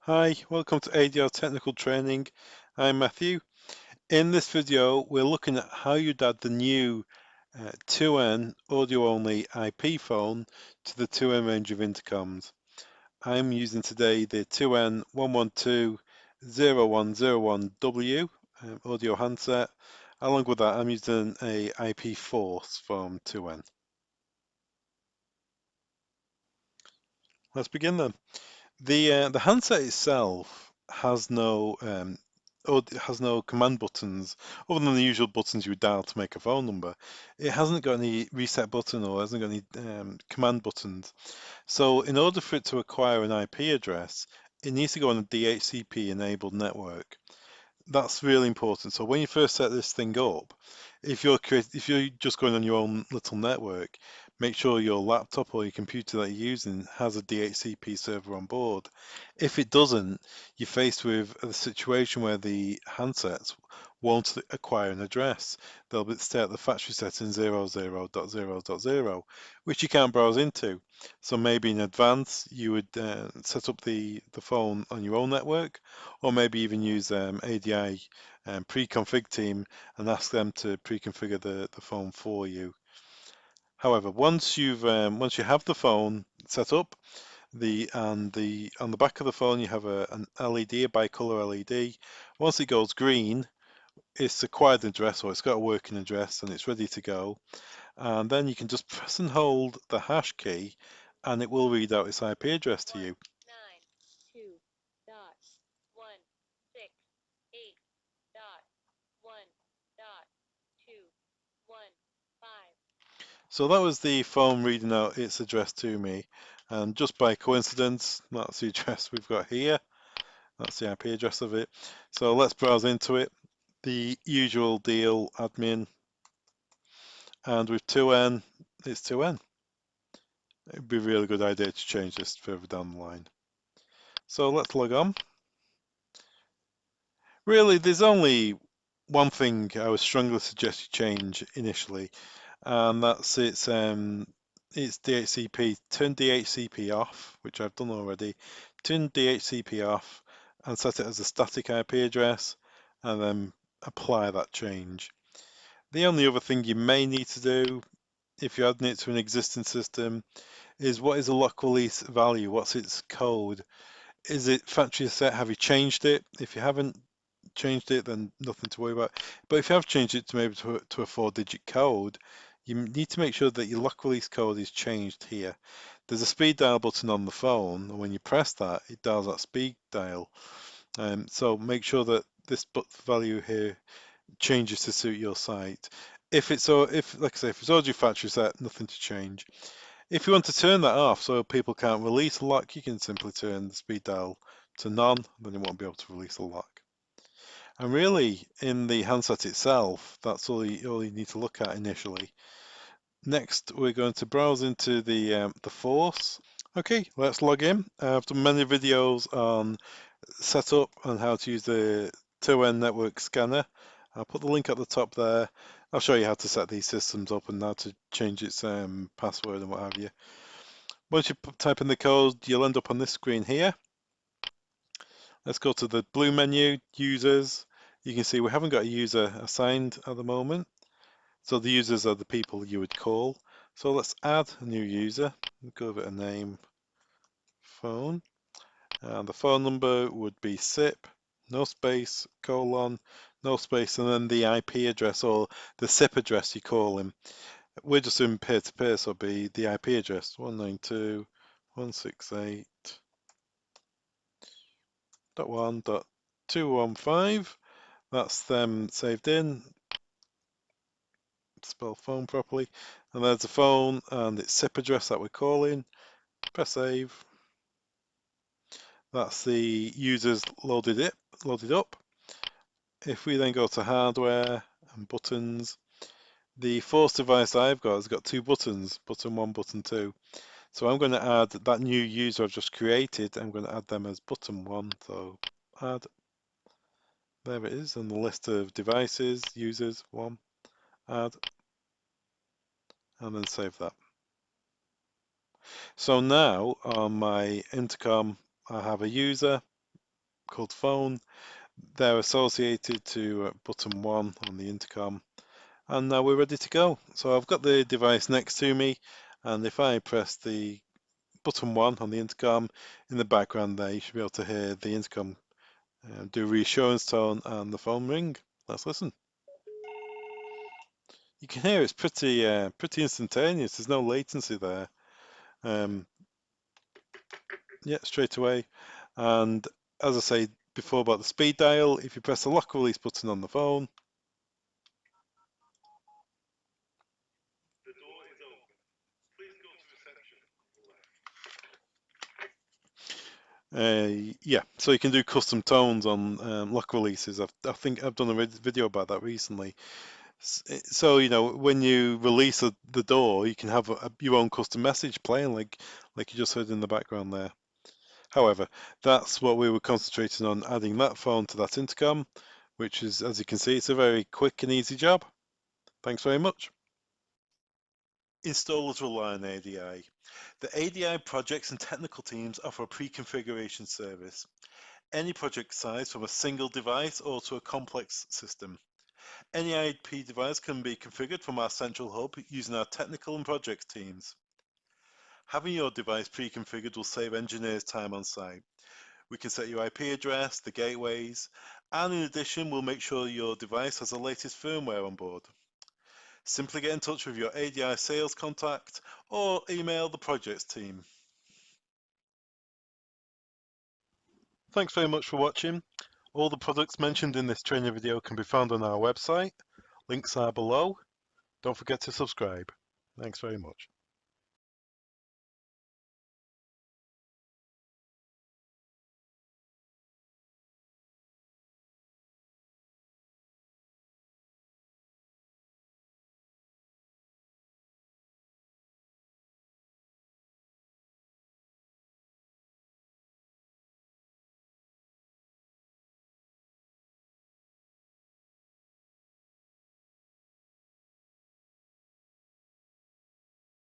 Hi, welcome to ADR Technical Training. I'm Matthew. In this video, we're looking at how you'd add the new 2N audio-only IP phone to the 2N range of intercoms. I'm using today the 2N 112.0101W audio handset. Along with that, I'm using a IP force from 2N. Let's begin then. The handset itself has no command buttons other than the usual buttons you would dial to make a phone number. It hasn't got any reset button or hasn't got any command buttons. So in order for it to acquire an IP address, it needs to go on a DHCP enabled network. That's really important. So when you first set this thing up, if you're just going on your own little network, make sure your laptop or your computer that you're using has a DHCP server on board. If it doesn't, you're faced with a situation where the handsets won't acquire an address. They'll stay at the factory setting 00.0.0, which you can't browse into. So maybe in advance you would set up the phone on your own network, or maybe even use ADI pre-config team and ask them to pre-configure the phone for you. However, once you have the phone set up, on the back of the phone you have an LED, a bicolor LED. Once it goes green, it's acquired an address, or it's got a working address and it's ready to go. And then you can just press and hold the hash key and it will read out its IP address to you. 192.168.1.215. So that was the phone reading out its address to me, and just by coincidence, that's the address we've got here. That's the IP address of it. So let's browse into it. The usual deal, admin, and with 2N, it's 2N. It'd be a really good idea to change this further down the line. So let's log on. Really, there's only one thing I would strongly suggest you change initially, and that's its DHCP. Turn DHCP off, which I've done already. Turn DHCP off and set it as a static IP address, and then apply that change. The only other thing you may need to do if you're adding it to an existing system is, what is the lock release value? What's its code? Is it factory set? Have you changed it? If you haven't changed it, then nothing to worry about. But if you have changed it to maybe to a 4-digit code, you need to make sure that your lock release code is changed here. There's a speed dial button on the phone, and when you press that, it dials that speed dial. So make sure that this value here changes to suit your site. Like I say, if it's already factory set, nothing to change. If you want to turn that off so people can't release a lock, you can simply turn the speed dial to none, then you won't be able to release a lock. And really, in the handset itself, that's all you need to look at initially. Next, we're going to browse into the force. Okay, let's log in. I've done many videos on setup and how to use the 2N network scanner. I'll put the link at the top there. I'll show you how to set these systems up and how to change its password and what have you. Once you type in the code, you'll end up on this screen here. Let's go to the blue menu, users. You can see we haven't got a user assigned at the moment. So the users are the people you would call. So let's add a new user. We'll give it a name, phone. And the phone number would be SIP, no space, colon, no space, and then the IP address or the SIP address you call him. We're just doing peer-to-peer, so it'll be the IP address, 192.168.1.215. That's them saved in. Spell phone properly. And there's the phone and its SIP address that we're calling. Press save. That's the users loaded up. If we then go to hardware and buttons, the force device I've got has got 2 buttons, button 1, button 2. So I'm going to add that new user I've just created, I'm going to add them as button 1. So add, there it is, on the list of devices, users, 1, add, and then save that. So now on my intercom, I have a user, called phone. They're associated to button 1 on the intercom, and now we're ready to go. So I've got the device next to me, and if I press the button 1 on the intercom, in the background there you should be able to hear the intercom do reassurance tone and the phone ring. Let's listen. You can hear it's pretty instantaneous. There's no latency there. Yeah, straight away. And as I say before about the speed dial, if you press the lock release button on the phone, the door is open. Please go to reception. Yeah, so you can do custom tones on lock releases. I think I've done a video about that recently. So you know, when you release the door, you can have your own custom message playing like you just heard in the background there. However, that's what we were concentrating on, adding that phone to that intercom, which is, as you can see, it's a very quick and easy job. Thanks very much. Installers rely on ADI. The ADI projects and technical teams offer a pre-configuration service. Any project size from a single device or to a complex system. Any IP device can be configured from our central hub using our technical and project teams. Having your device pre-configured will save engineers time on site. We can set your IP address, the gateways, and in addition, we'll make sure your device has the latest firmware on board. Simply get in touch with your ADI sales contact or email the projects team. Thanks very much for watching. All the products mentioned in this training video can be found on our website. Links are below. Don't forget to subscribe. Thanks very much.